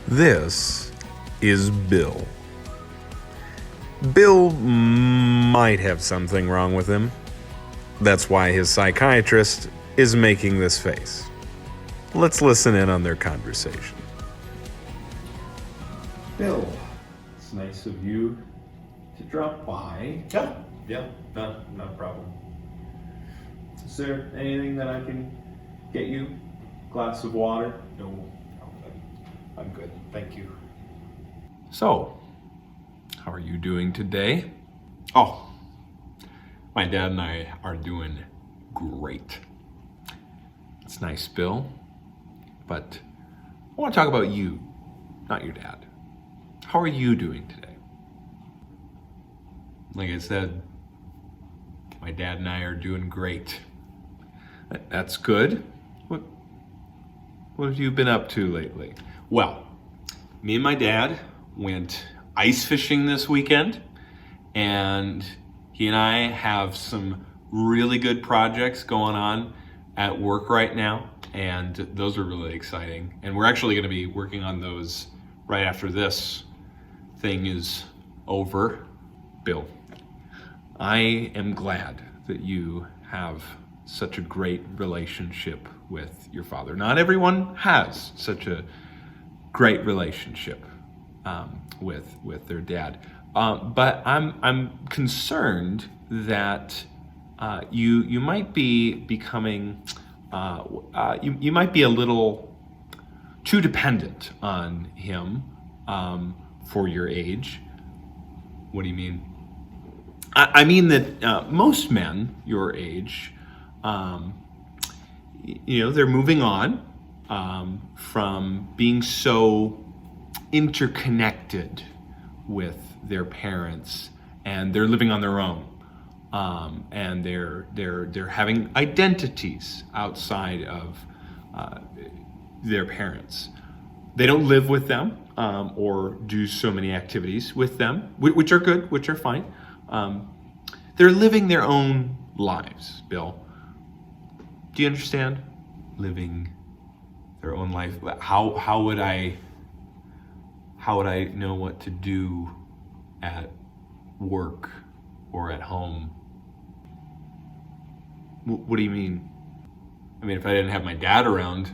This is Bill. Bill might have something wrong with him. That's why his psychiatrist is making this face. Let's listen in on their conversation. Bill, it's nice of you to drop by. Yeah, not a problem. Is there anything that I can get you? Glass of water? No, I'm good. Thank you. So, how are you doing today? Oh, my dad and I are doing great. It's nice, Bill. But I want to talk about you, not your dad. How are you doing today? Like I said, my dad and I are doing great. That's good. What have you been up to lately? Well, me and my dad went ice fishing this weekend, and he and I have some really good projects going on at work right now, and those are really exciting. And we're actually going to be working on those right after this thing is over. Bill, I am glad that you have such a great relationship with your father. Not everyone has such a great relationship with their dad, but I'm concerned that you might be becoming you might be a little too dependent on him for your age. What do you mean? I mean that most men your age, they're moving on from being so interconnected with their parents, and they're living on their own, and they're having identities outside of their parents. They don't live with them or do so many activities with them, which are good, which are fine. They're living their own lives, Bill. Do you understand? Living their own life. How would I know what to do at work or at home? What do you mean? I mean, if I didn't have my dad around,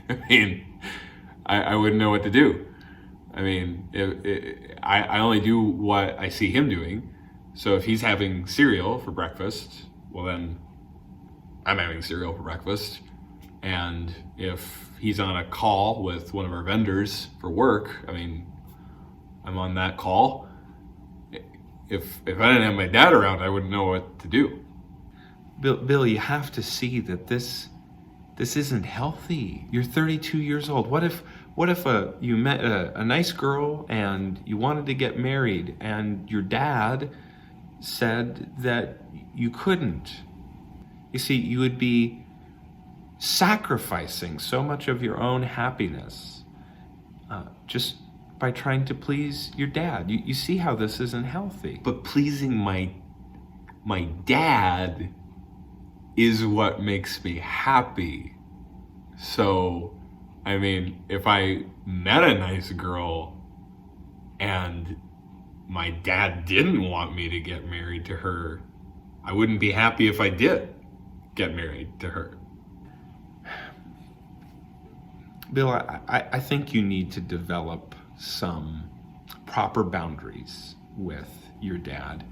I wouldn't know what to do. I mean, I only do what I see him doing. So if he's having cereal for breakfast, well then I'm having cereal for breakfast. And if he's on a call with one of our vendors for work, I mean, I'm on that call. If I didn't have my dad around, I wouldn't know what to do. Bill, you have to see that this isn't healthy. You're 32 years old. What if you met a nice girl and you wanted to get married, and your dad said that you couldn't? You see, you would be sacrificing so much of your own happiness just by trying to please your dad. You see how this isn't healthy. But pleasing my dad is what makes me happy. So, I mean, if I met a nice girl and my dad didn't want me to get married to her, I wouldn't be happy if I did get married to her. Bill, I think you need to develop some proper boundaries with your dad.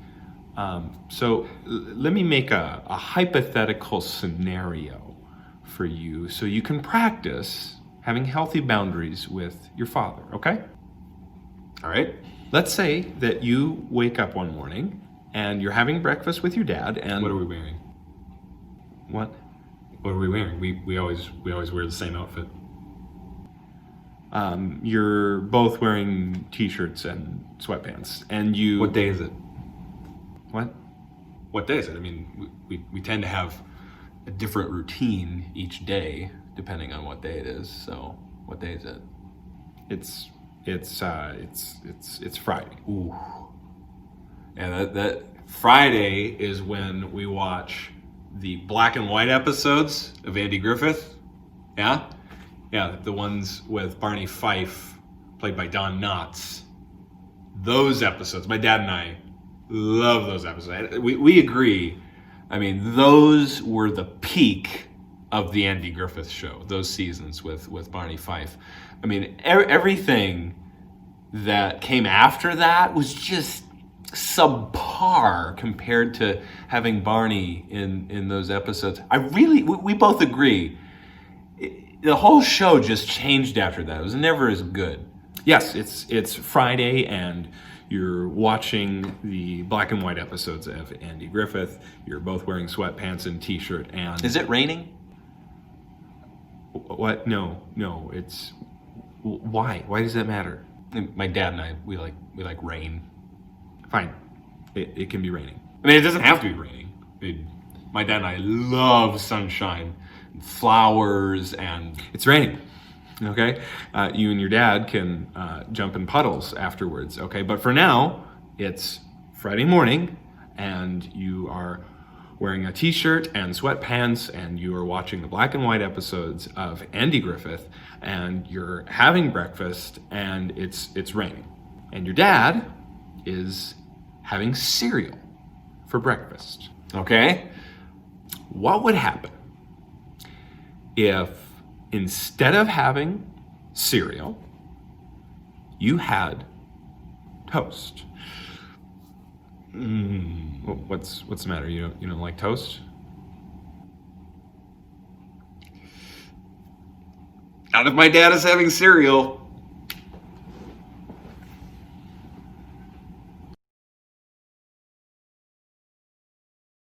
So let me make a hypothetical scenario for you so you can practice having healthy boundaries with your father, okay? All right? Let's say that you wake up one morning and you're having breakfast with your dad, and... What are we wearing? What? What are we wearing? We always wear the same outfit. You're both wearing t-shirts and sweatpants, and you... What day is it? What? What day is it? I mean, we tend to have a different routine each day depending on what day it is. So, what day is it? It's Friday. Ooh. Yeah, that Friday is when we watch the black and white episodes of Andy Griffith. Yeah? Yeah, the ones with Barney Fife, played by Don Knotts. Those episodes, my dad and I love those episodes. We agree. I mean, those were the peak of the Andy Griffith Show, those seasons with Barney Fife. I mean, everything that came after that was just subpar compared to having Barney in those episodes. We both agree. The whole show just changed after that. It was never as good. Yes, it's Friday and you're watching the black and white episodes of Andy Griffith. You're both wearing sweatpants and t-shirt and... Is it raining? What? No, it's... Why? Why does that matter? My dad and I, we like rain. Fine. It can be raining. I mean, it doesn't have to be raining. I mean, my dad and I love sunshine, and flowers, and... It's raining. Okay? You and your dad can jump in puddles afterwards. Okay? But for now, it's Friday morning, and you are wearing a t-shirt and sweatpants, and you are watching the black and white episodes of Andy Griffith, and you're having breakfast, and it's raining. And your dad is having cereal for breakfast. Okay? What would happen if instead of having cereal, you had toast? What's the matter? You don't like toast? Not if my dad is having cereal.